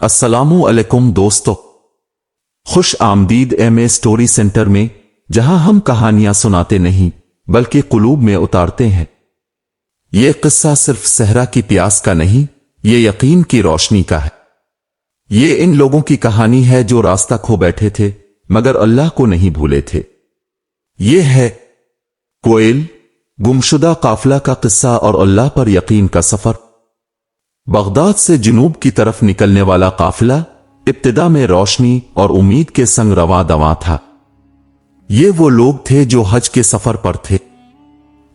अस्सलामु अलैकुम दोस्तों, खुश आमदीद एम स्टोरी सेंटर में, जहां हम कहानियां सुनाते नहीं बल्कि कुलूब में उतारते हैं। यह किस्सा सिर्फ सहरा की प्यास का नहीं, ये यकीन की रोशनी का है। ये इन लोगों की कहानी है जो रास्ता खो बैठे थे मगर अल्लाह को नहीं भूले थे। ये है कोयल गुमशुदा काफिला का किस्सा और अल्लाह पर यकीन का सफर। बगदाद से जुनूब की तरफ निकलने वाला काफिला इब्तिदा में रोशनी और उम्मीद के संग रवा दवा था। ये वो लोग थे जो हज के सफर पर थे।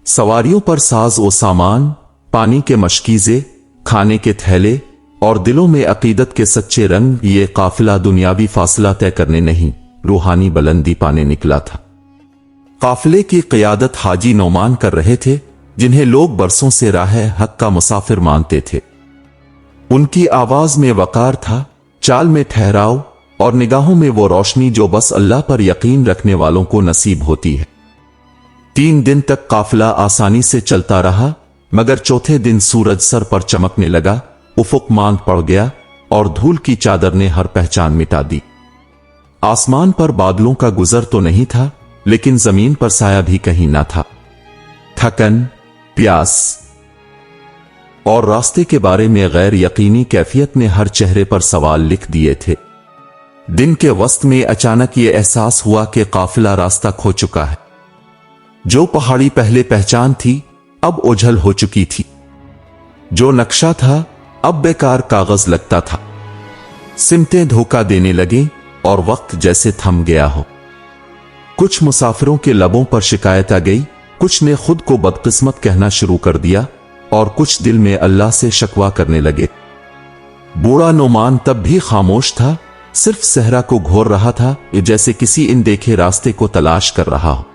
सवारियों पर साज और सामान, पानी के मशकीजे, खाने के थैले और दिलों में अकीदत के सच्चे रंग। ये काफिला दुनियावी फासला तय करने नहीं, रूहानी बुलंदी पाने निकला था। काफिले की क़ियादत हाजी नौमान कर रहे थे, जिन्हें लोग बरसों से राह हक का मुसाफिर मानते थे। उनकी आवाज में वकार था, चाल में ठहराव और निगाहों में वो रोशनी जो बस अल्लाह पर यकीन रखने वालों को नसीब होती है। 3 दिन तक काफिला आसानी से चलता रहा, मगर चौथे दिन सूरज सर पर चमकने लगा, उफुक मांद पड़ गया और धूल की चादर ने हर पहचान मिटा दी। आसमान पर बादलों का गुजर तो नहीं था, लेकिन जमीन पर साया भी कहीं ना था। थकन, प्यास और रास्ते के बारे में गैर यकीनी कैफियत ने हर चेहरे पर सवाल लिख दिए थे। दिन के वस्त में अचानक ये एहसास हुआ कि काफिला रास्ता खो चुका है। जो पहाड़ी पहले पहचान थी, अब ओझल हो चुकी थी। जो नक्शा था, अब बेकार कागज लगता था। सिमतें धोखा देने लगे और वक्त जैसे थम गया हो। कुछ मुसाफिरों के लबों पर शिकायत आ गई, कुछ ने खुद को बदकिस्मत कहना शुरू कर दिया और कुछ दिल में अल्लाह से शकवा करने लगे। बूढ़ा नौमान तब भी खामोश था, सिर्फ सहरा को घोर रहा था, जैसे किसी अनदेखे रास्ते को तलाश कर रहा हो।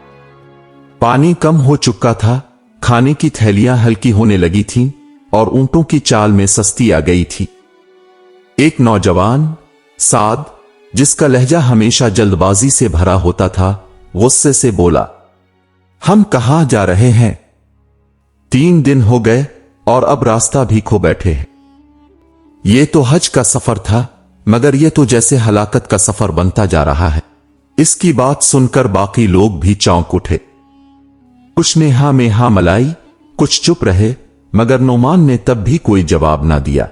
पानी कम हो चुका था, खाने की थैलियां हल्की होने लगी थीं और ऊंटों की चाल में सस्ती आ गई थी। एक नौजवान साद, जिसका लहजा हमेशा जल्दबाजी से भरा होता था, गुस्से से बोला, हम कहां जा रहे हैं? 3 दिन हो गए और अब रास्ता भी खो बैठे हैं। ये तो हज का सफर था, मगर ये तो जैसे हलाकत का सफर बनता जा रहा है। इसकी बात सुनकर बाकी लोग भी चौंक उठे। कुछ ने हां में हां मलाई, कुछ चुप रहे, मगर नौमान ने तब भी कोई जवाब ना दिया।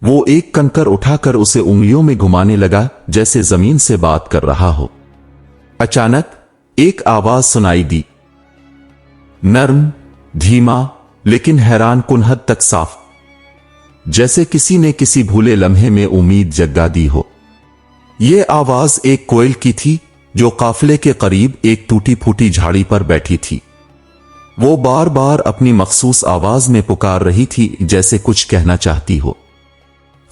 वो एक कंकर उठाकर उसे उंगलियों में घुमाने लगा, जैसे जमीन से बात कर रहा हो। अचानक एक आवाज सुनाई दी, नर्म, धीमा, लेकिन हैरान कुन हद तक साफ, जैसे किसी ने किसी भूले लम्हे में उम्मीद जगा दी हो। यह आवाज एक कोयल की थी, जो काफिले के करीब एक टूटी फूटी झाड़ी पर बैठी थी। वो बार बार अपनी मखसूस आवाज में पुकार रही थी, जैसे कुछ कहना चाहती हो।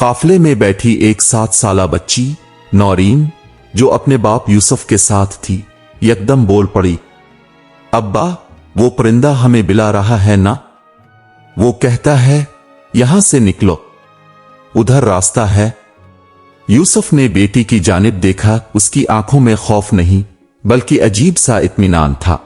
काफिले में बैठी एक 7 साला बच्ची नौरीन, जो अपने बाप यूसुफ के साथ थी, यकदम बोल पड़ी, अब्बा, वो परिंदा हमें बुला रहा है ना? वो कहता है, यहां से निकलो, उधर रास्ता है। यूसुफ ने बेटी की जानिब देखा, उसकी आंखों में खौफ नहीं बल्कि अजीब सा इत्मीनान था।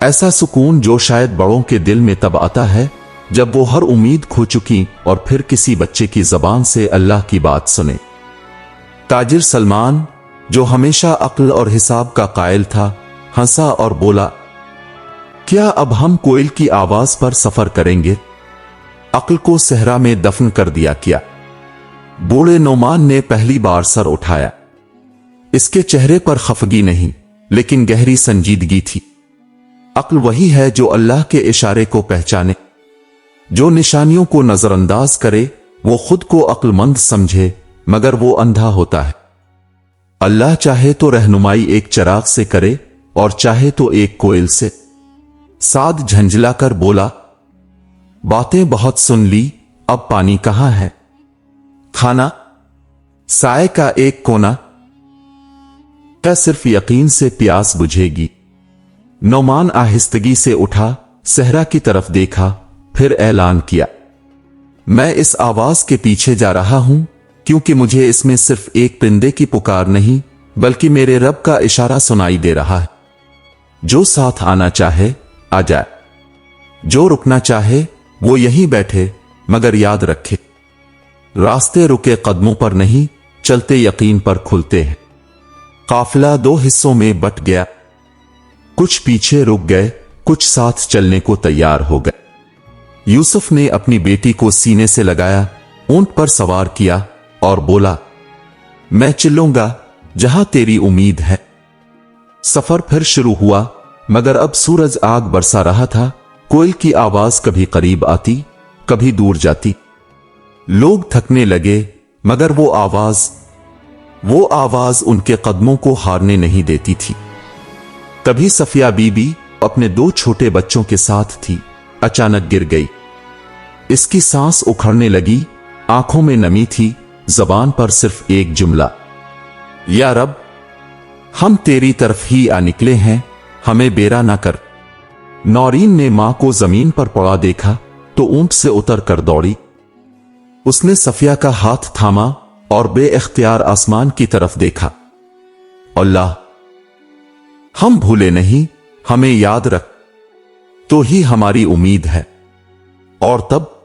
ऐसा सुकून जो शायद बड़ों के दिल में तब आता है जब वो हर उम्मीद खो चुकी और फिर किसी बच्चे की जबान से अल्लाह की बात सुने। ताजिर सलमान, जो हमेशा अक्ल और हिसाब का कायल था, हंसा और बोला, क्या अब हम कोयल की आवाज पर सफर करेंगे? अक्ल को सहरा में दफन कर दिया क्या? बूढ़े नौमान ने पहली बार सर उठाया। इसके चेहरे पर खफगी नहीं, लेकिन गहरी संजीदगी थी। अक्ल वही है जो अल्लाह के इशारे को पहचाने, जो निशानियों को नजरअंदाज करे। वो खुद को अक्लमंद समझे, मगर वो अंधा होता है। अल्लाह चाहे तो रहनुमाई एक चिराग से करे और चाहे तो एक कोयल से। साद झंझलाकर बोला, बातें बहुत सुन ली, अब पानी कहां है? खाना? साए का एक कोना? क्या सिर्फ यकीन से प्यास बुझेगी? नौमान आहिस्तगी से उठा, सहरा की तरफ देखा, फिर ऐलान किया, मैं इस आवाज के पीछे जा रहा हूं, क्योंकि मुझे इसमें सिर्फ एक परिंदे की पुकार नहीं, बल्कि मेरे रब का इशारा सुनाई दे रहा है। जो साथ आना चाहे आ जाए, जो रुकना चाहे वो यहीं बैठे, मगर याद रखे, रास्ते रुके कदमों पर नहीं, चलते यकीन पर खुलते हैं। काफिला दो हिस्सों में बट गया। कुछ पीछे रुक गए, कुछ साथ चलने को तैयार हो गए। यूसुफ ने अपनी बेटी को सीने से लगाया, ऊंट पर सवार किया और बोला, मैं चलूंगा जहां तेरी उम्मीद है। सफर फिर शुरू हुआ, मगर अब सूरज आग बरसा रहा था। कोयल की आवाज कभी करीब आती, कभी दूर जाती। लोग थकने लगे, मगर वो आवाज उनके कदमों को हारने नहीं देती थी। तभी सफिया बीबी अपने दो छोटे बच्चों के साथ थी, अचानक गिर गई। इसकी सांस उखड़ने लगी, आंखों में नमी थी, जबान पर सिर्फ एक जुमला, या रब, हम तेरी तरफ ही आ निकले हैं, हमें बेरा ना कर। नौरीन ने मां को जमीन पर पड़ा देखा तो ऊंट से उतर कर दौड़ी। उसने सफिया का हाथ थामा और बेइख्तियार आसमान की तरफ देखा। अल्लाह, हम भूले नहीं, हमें याद रख, तो ही हमारी उम्मीद है। और तब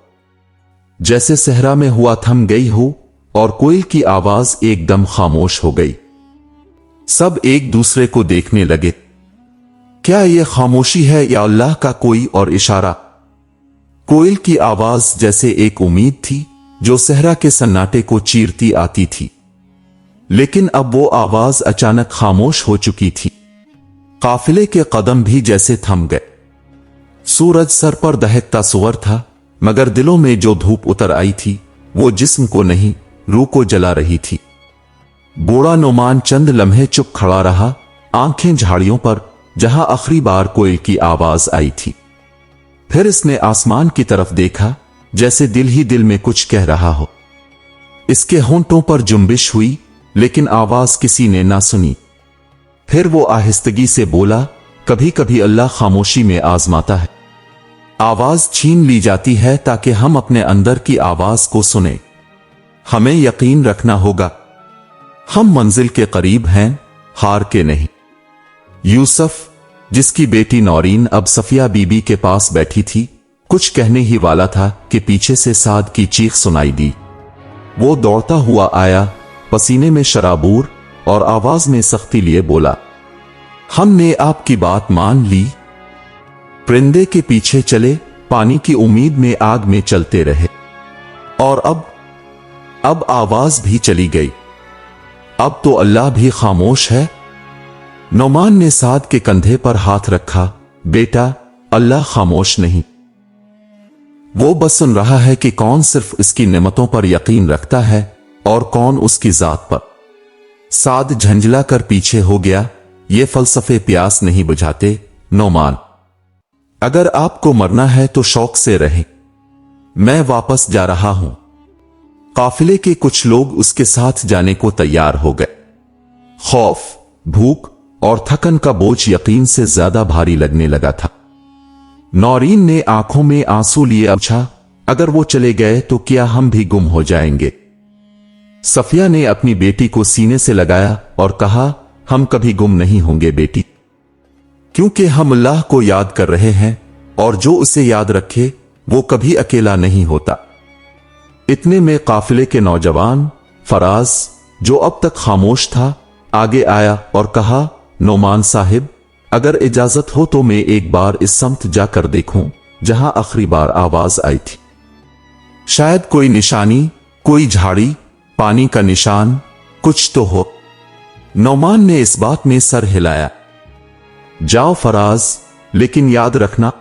जैसे सहरा में हुआ थम गई हो और कोयल की आवाज एकदम खामोश हो गई। सब एक दूसरे को देखने लगे। क्या यह खामोशी है या अल्लाह का कोई और इशारा? कोयल की आवाज जैसे एक उम्मीद थी जो सहरा के सन्नाटे को चीरती आती थी, लेकिन अब वो आवाज अचानक खामोश हो चुकी थी। काफिले के कदम भी जैसे थम गए। सूरज सर पर दहकता सुअर था, मगर दिलों में जो धूप उतर आई थी वो जिस्म को नहीं, रूह को जला रही थी। बूढ़ा नोमान चंद लम्हे चुप खड़ा रहा, आंखें झाड़ियों पर, जहां आखिरी बार कोयल की आवाज आई थी। फिर इसने आसमान की तरफ देखा, जैसे दिल ही दिल में कुछ कह रहा हो। इसके होंठों पर जुम्बिश हुई, लेकिन आवाज किसी ने ना सुनी। फिर वो आहिस्तगी से बोला, कभी कभी अल्लाह खामोशी में आजमाता है। आवाज छीन ली जाती है ताकि हम अपने अंदर की आवाज को सुने। हमें यकीन रखना होगा, हम मंजिल के करीब हैं, हार के नहीं। यूसुफ, जिसकी बेटी नौरीन अब सफिया बीबी के पास बैठी थी, कुछ कहने ही वाला था कि पीछे से साद की चीख सुनाई दी। वो दौड़ता हुआ आया, पसीने में शराबूर और आवाज में सख्ती लिए बोला, हमने आपकी बात मान ली। परिंदे के पीछे चले, पानी की उम्मीद में आग में चलते रहे, और अब आवाज भी चली गई। अब तो अल्लाह भी खामोश है। नौमान ने साद के कंधे पर हाथ रखा, बेटा, अल्लाह खामोश नहीं। वो बस सुन रहा है कि कौन सिर्फ इसकी नेमतों पर यकीन रखता है और कौन उसकी जात पर। साद झंझला कर पीछे हो गया, ये फलसफे प्यास नहीं बुझाते। नौमान, अगर आपको मरना है तो शौक से रहें, मैं वापस जा रहा हूं। काफिले के कुछ लोग उसके साथ जाने को तैयार हो गए। खौफ, भूख और थकन का बोझ यकीन से ज्यादा भारी लगने लगा था। नौरीन ने आंखों में आंसू लिए पूछा, अगर वो चले गए तो क्या हम भी गुम हो जाएंगे? सफिया ने अपनी बेटी को सीने से लगाया और कहा, हम कभी गुम नहीं होंगे बेटी, क्योंकि हम अल्लाह को याद कर रहे हैं, और जो उसे याद रखे वो कभी अकेला नहीं होता। इतने में काफिले के नौजवान फराज, जो अब तक खामोश था, आगे आया और कहा, नौमान साहिब, अगर इजाजत हो तो मैं एक बार इस समत जाकर देखूं जहां आखिरी बार आवाज आई थी। शायद कोई निशानी, कोई झाड़ी, पानी का निशान, कुछ तो हो। नौमान ने इस बात में सर हिलाया। जाओ फराज, लेकिन याद रखना,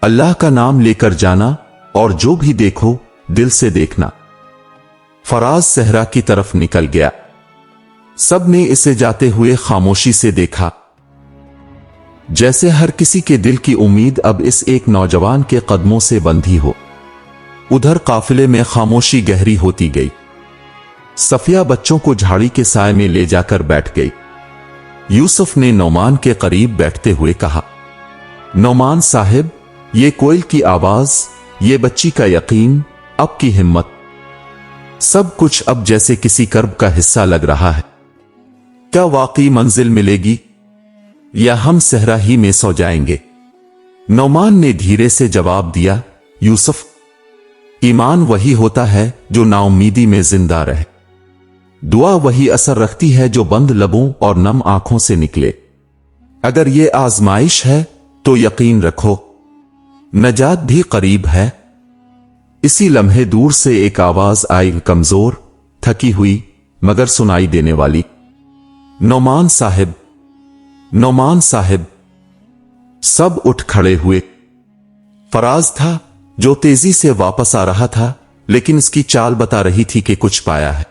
अल्लाह का नाम लेकर जाना, और जो भी देखो दिल से देखना। फराज सहरा की तरफ निकल गया। सब ने इसे जाते हुए खामोशी से देखा, जैसे हर किसी के दिल की उम्मीद अब इस एक नौजवान के कदमों से बंधी हो। उधर काफिले में खामोशी गहरी होती गई। सफिया बच्चों को झाड़ी के साए में ले जाकर बैठ गई। यूसुफ ने नौमान के करीब बैठते हुए कहा, नौमान साहिब, ये कोयल की आवाज, ये बच्ची का यकीन, अब की हिम्मत, सब कुछ अब जैसे किसी कर्ब का हिस्सा लग रहा है। क्या वाकई मंजिल मिलेगी या हम सहरा ही में सो जाएंगे? नौमान ने धीरे से जवाब दिया, यूसुफ, ईमान वही होता है जो नाउम्मीदी में जिंदा रहे। दुआ वही असर रखती है जो बंद लबों और नम आंखों से निकले। अगर ये आजमाइश है तो यकीन रखो नजात भी करीब है। इसी लम्हे दूर से एक आवाज आई, कमजोर, थकी हुई मगर सुनाई देने वाली, नौमान साहिब, नौमान साहिब। सब उठ खड़े हुए। फराज था जो तेजी से वापस आ रहा था, लेकिन उसकी चाल बता रही थी कि कुछ पाया है।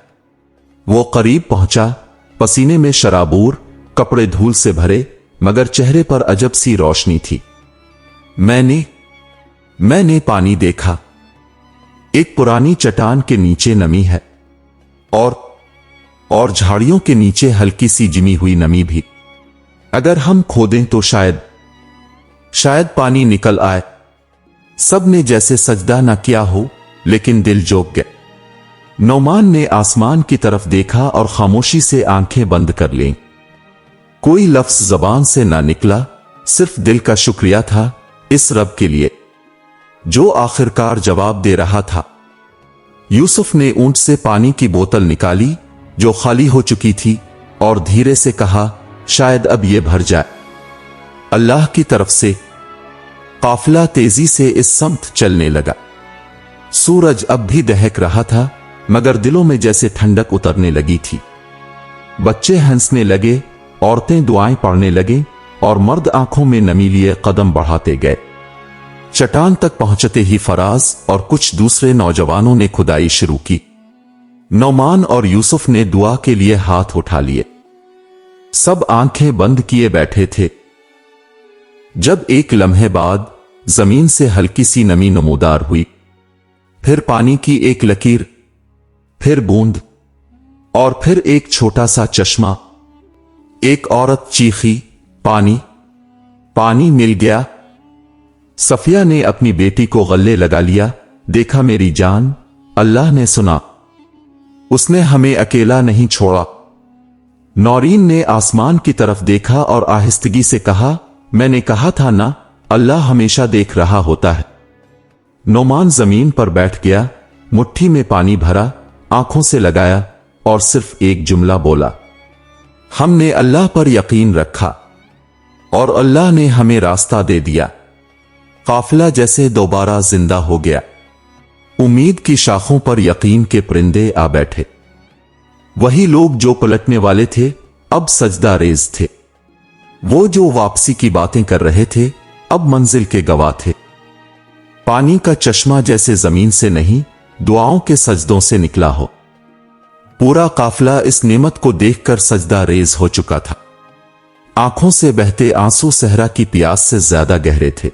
वो करीब पहुंचा, पसीने में शराबूर, कपड़े धूल से भरे, मगर चेहरे पर अजब सी रोशनी थी। मैंने पानी देखा। एक पुरानी चट्टान के नीचे नमी है और झाड़ियों के नीचे हल्की सी जिमी हुई नमी भी। अगर हम खोदें तो शायद पानी निकल आए। सब ने जैसे सजदा न किया हो, लेकिन दिल जोग गए। नौमान ने आसमान की तरफ देखा और खामोशी से आंखें बंद कर लीं। कोई लफ्ज जबान से ना निकला, सिर्फ दिल का शुक्रिया था इस रब के लिए जो आखिरकार जवाब दे रहा था। यूसुफ ने ऊंट से पानी की बोतल निकाली जो खाली हो चुकी थी और धीरे से कहा, शायद अब यह भर जाए। अल्लाह की तरफ से काफिला तेजी से इस समत चलने लगा। सूरज अब भी दहक रहा था, मगर दिलों में जैसे ठंडक उतरने लगी थी। बच्चे हंसने लगे, औरतें दुआएं पढ़ने लगे और मर्द आंखों में नमी लिए कदम बढ़ाते गए। चट्टान तक पहुंचते ही फराज और कुछ दूसरे नौजवानों ने खुदाई शुरू की। नौमान और यूसुफ ने दुआ के लिए हाथ उठा लिए। सब आंखें बंद किए बैठे थे। जब एक लम्हे बाद जमीन से हल्की सी नमी नमूदार हुई, फिर पानी की एक लकीर, फिर बूंद और फिर एक छोटा सा चश्मा। एक औरत चीखी, पानी, पानी मिल गया। सफिया ने अपनी बेटी को गले लगा लिया। देखा मेरी जान, अल्लाह ने सुना, उसने हमें अकेला नहीं छोड़ा। नौरीन ने आसमान की तरफ देखा और आहिस्तगी से कहा, मैंने कहा था ना, अल्लाह हमेशा देख रहा होता है। नौमान जमीन पर बैठ गया, मुट्ठी में पानी भरा, आंखों से लगाया और सिर्फ एक जुमला बोला, हमने अल्लाह पर यकीन रखा और अल्लाह ने हमें रास्ता दे दिया। काफिला जैसे दोबारा जिंदा हो गया। उम्मीद की शाखों पर यकीन के परिंदे आ बैठे। वही लोग जो पलटने वाले थे अब सजदा रेज थे। वो जो वापसी की बातें कर रहे थे अब मंजिल के गवाह थे। पानी का चश्मा जैसे जमीन से नहीं, दुआओं के सजदों से निकला हो। पूरा काफिला इस नेमत को देखकर सजदा रेज हो चुका था। आंखों से बहते आंसू सहरा की प्यास से ज्यादा गहरे थे।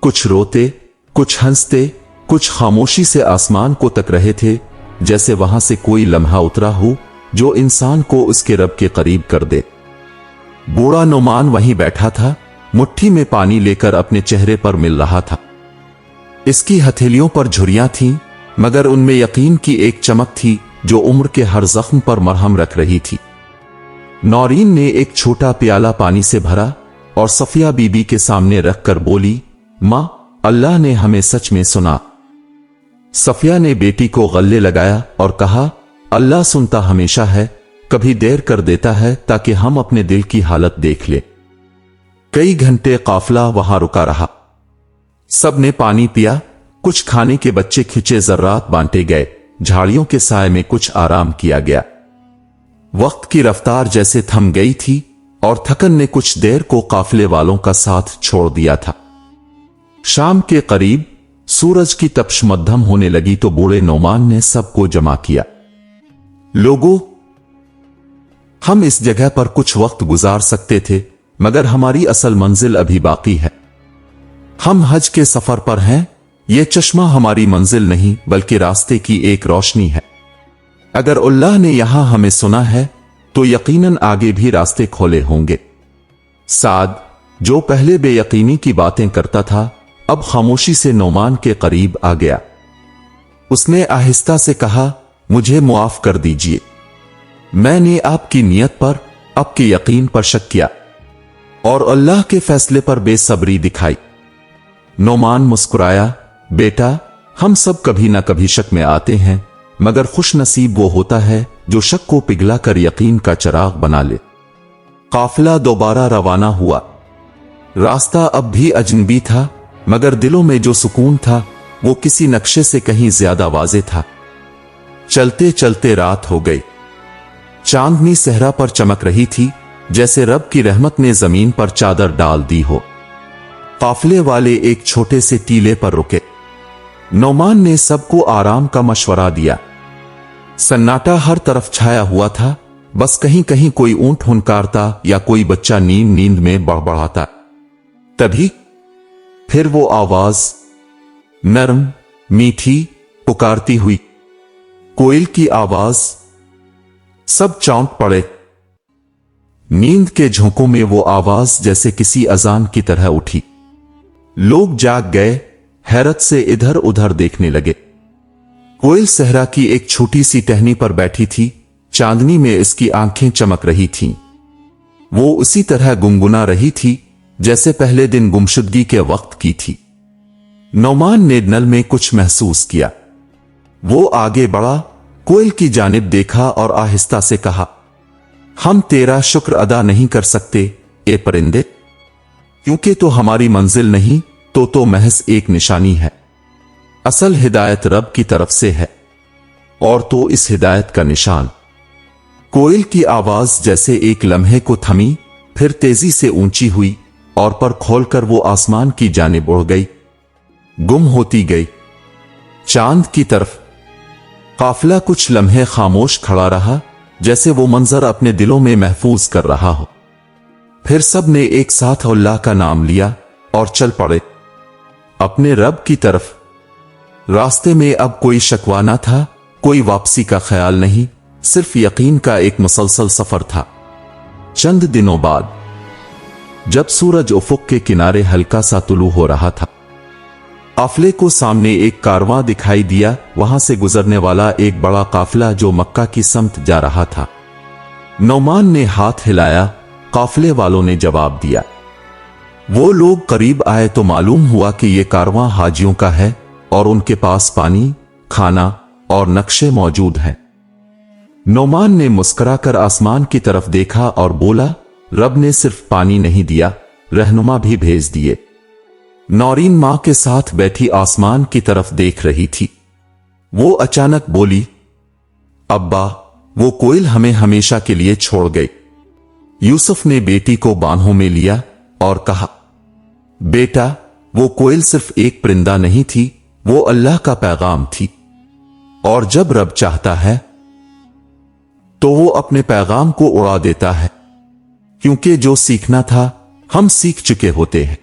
कुछ रोते, कुछ हंसते, कुछ खामोशी से आसमान को तक रहे थे, जैसे वहां से कोई लम्हा उतरा हो जो इंसान को उसके रब के करीब कर दे। बूढ़ा नौमान वहीं बैठा था, मुट्ठी में पानी लेकर अपने चेहरे पर मिल रहा था। इसकी हथेलियों पर झुर्रियां थीं, मगर उनमें यकीन की एक चमक थी जो उम्र के हर जख्म पर मरहम रख रही थी। नौरीन ने एक छोटा प्याला पानी से भरा और सफिया बीबी के सामने रखकर बोली, मां, अल्लाह ने हमें सच में सुना। सफिया ने बेटी को गले लगाया और कहा, अल्लाह सुनता हमेशा है, कभी देर कर देता है ताकि हम अपने दिल की हालत देख ले। कई घंटे काफिला वहां रुका रहा। सब ने पानी पिया, कुछ खाने के बच्चे खिंचे जर्रात बांटे गए, झाड़ियों के साए में कुछ आराम किया गया। वक्त की रफ्तार जैसे थम गई थी और थकन ने कुछ देर को काफिले वालों का साथ छोड़ दिया था। शाम के करीब सूरज की तपश मध्यम होने लगी तो बूढ़े नौमान ने सबको जमा किया। लोगों, हम इस जगह पर कुछ वक्त गुजार सकते थे, मगर हमारी असल मंजिल अभी बाकी है। हम हज के सफर पर हैं। यह चश्मा हमारी मंजिल नहीं बल्कि रास्ते की एक रोशनी है। अगर अल्लाह ने यहां हमें सुना है तो यकीनन आगे भी रास्ते खोले होंगे। साद, जो पहले बेयकीनी की बातें करता था, अब खामोशी से नौमान के करीब आ गया। उसने आहिस्ता से कहा, मुझे मुआफ कर दीजिए, मैंने आपकी नियत पर, आपके यकीन पर शक किया और अल्लाह के फैसले पर बेसब्री दिखाई। नौमान मुस्कुराया, बेटा, हम सब कभी ना कभी शक में आते हैं, मगर खुश नसीब वो होता है जो शक को पिघला कर यकीन का चिराग बना ले। काफिला दोबारा रवाना हुआ। रास्ता अब भी अजनबी था, मगर दिलों में जो सुकून था वो किसी नक्शे से कहीं ज्यादा वाज़े था। चलते चलते रात हो गई। चांदनी सहरा पर चमक रही थी, जैसे रब की रहमत ने जमीन पर चादर डाल दी हो। काफिले वाले एक छोटे से टीले पर रुके। नौमान ने सबको आराम का मशवरा दिया। सन्नाटा हर तरफ छाया हुआ था, बस कहीं कहीं कोई ऊंट हुनकारता या कोई बच्चा नींद नींद में बड़बड़ाता। तभी फिर वो आवाज, नरम मीठी पुकारती हुई, कोयल की आवाज। सब चौंक पड़े। नींद के झोंकों में वो आवाज जैसे किसी अजान की तरह उठी। लोग जाग गए, हैरत से इधर उधर देखने लगे। कोयल सहरा की एक छोटी सी टहनी पर बैठी थी, चांदनी में इसकी आंखें चमक रही थीं। वो उसी तरह गुनगुना रही थी जैसे पहले दिन गुमशुदगी के वक्त की थी। नौमान ने नल में कुछ महसूस किया। वो आगे बढ़ा, कोयल की जानिब देखा और आहिस्ता से कहा, हम तेरा शुक्र अदा नहीं कर सकते ए परिंदे, क्योंकि तो हमारी मंजिल नहीं तो महज एक निशानी है। असल हिदायत रब की तरफ से है, और तो इस हिदायत का निशान। कोयल की आवाज जैसे एक लम्हे को थमी, फिर तेजी से ऊंची हुई और पर खोलकर वो आसमान की जानिब उड़ गई, गुम होती गई चांद की तरफ। काफिला कुछ लम्हे खामोश खड़ा रहा, जैसे वो मंजर अपने दिलों में महफूज कर रहा हो। फिर सब ने एक साथ अल्लाह का नाम लिया और चल पड़े अपने रब की तरफ। रास्ते में अब कोई शकवा न था, कोई वापसी का ख्याल नहीं, सिर्फ यकीन का एक मुसलसल सफर था। चंद दिनों बाद जब सूरज उफुक के किनारे हल्का सा तुलू हो रहा था, काफिले को सामने एक कारवां दिखाई दिया। वहां से गुजरने वाला एक बड़ा काफिला जो मक्का की समत जा रहा था। नौमान ने हाथ हिलाया, काफिले वालों ने जवाब दिया। वो लोग करीब आए तो मालूम हुआ कि ये कारवां हाजियों का है और उनके पास पानी, खाना और नक्शे मौजूद हैं। नौमान ने मुस्कुराकर आसमान की तरफ देखा और बोला, रब ने सिर्फ पानी नहीं दिया, रहनुमा भी भेज दिए। नौरीन मां के साथ बैठी आसमान की तरफ देख रही थी। वो अचानक बोली, अब्बा, वो कोयल हमें हमेशा के लिए छोड़ गई। यूसुफ ने बेटी को बाहों में लिया और कहा, बेटा, वो कोयल सिर्फ एक परिंदा नहीं थी, वो अल्लाह का पैगाम थी। और जब रब चाहता है तो वो अपने पैगाम को उड़ा देता है, क्योंकि जो सीखना था हम सीख चुके होते हैं।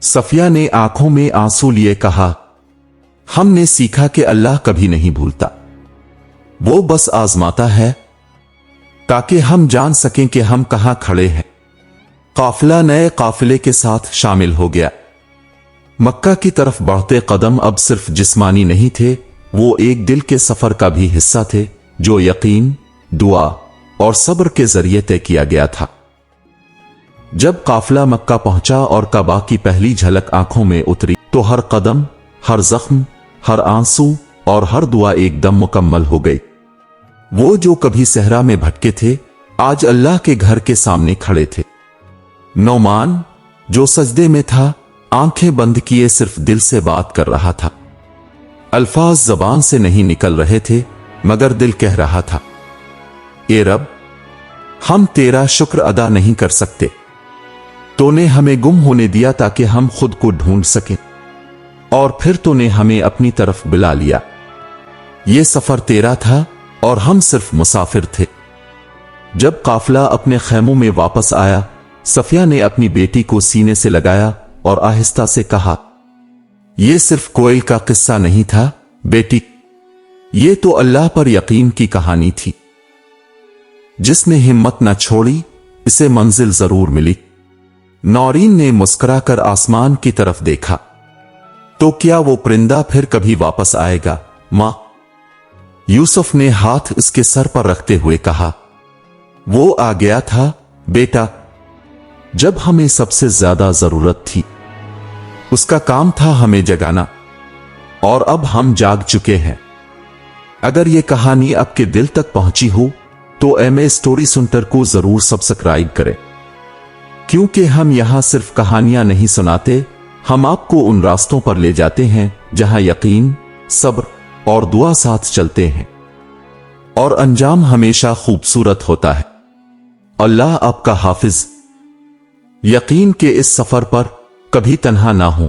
सफिया ने आंखों में आंसू लिए कहा, हमने सीखा कि अल्लाह कभी नहीं भूलता, वो बस आजमाता है ताकि हम जान सकें कि हम कहां खड़े हैं। काफिला नए काफिले के साथ शामिल हो गया। मक्का की तरफ बढ़ते कदम अब सिर्फ जिस्मानी नहीं थे, वो एक दिल के सफर का भी हिस्सा थे, जो यकीन, दुआ और सब्र के जरिए तय किया गया था। जब काफिला मक्का पहुंचा और काबा की पहली झलक आंखों में उतरी, तो हर कदम, हर जख्म, हर आंसू और हर दुआ एकदम मुकम्मल हो गई। वो जो कभी सहरा में भटके थे, आज अल्लाह के घर के सामने खड़े थे। नौमान, जो सजदे में था, आंखें बंद किए सिर्फ दिल से बात कर रहा था। अल्फाज जबान से नहीं निकल रहे थे, मगर दिल कह रहा था, ए रब, हम तेरा शुक्र अदा नहीं कर सकते। तूने हमें गुम होने दिया ताकि हम खुद को ढूंढ सकें, और फिर तूने हमें अपनी तरफ बुला लिया। यह सफर तेरा था और हम सिर्फ मुसाफिर थे। जब काफिला अपने खैमों में वापस आया, सफिया ने अपनी बेटी को सीने से लगाया और आहिस्ता से कहा, यह सिर्फ कोयल का किस्सा नहीं था बेटी, ये तो अल्लाह पर यकीन की कहानी थी। जिसने हिम्मत न छोड़ी, इसे मंजिल जरूर मिली। नौरीन ने मुस्कुराकर आसमान की तरफ देखा, तो क्या वो परिंदा फिर कभी वापस आएगा मां? यूसुफ ने हाथ उसके सर पर रखते हुए कहा, वो आ गया था बेटा, जब हमें सबसे ज्यादा जरूरत थी। उसका काम था हमें जगाना, اور اب ہم جاگ چکے ہیں۔ اگر یہ کہانی آپ کے دل تک پہنچی ہو تو ایم اے اسٹوری سنٹر کو ضرور سبسکرائب کریں، کیونکہ ہم یہاں صرف کہانیاں نہیں سناتے، ہم آپ کو ان راستوں پر لے جاتے ہیں جہاں یقین، صبر اور دعا ساتھ چلتے ہیں، اور انجام ہمیشہ خوبصورت ہوتا ہے۔ اللہ آپ کا حافظ۔ یقین کہ اس سفر پر کبھی تنہا نہ ہوں۔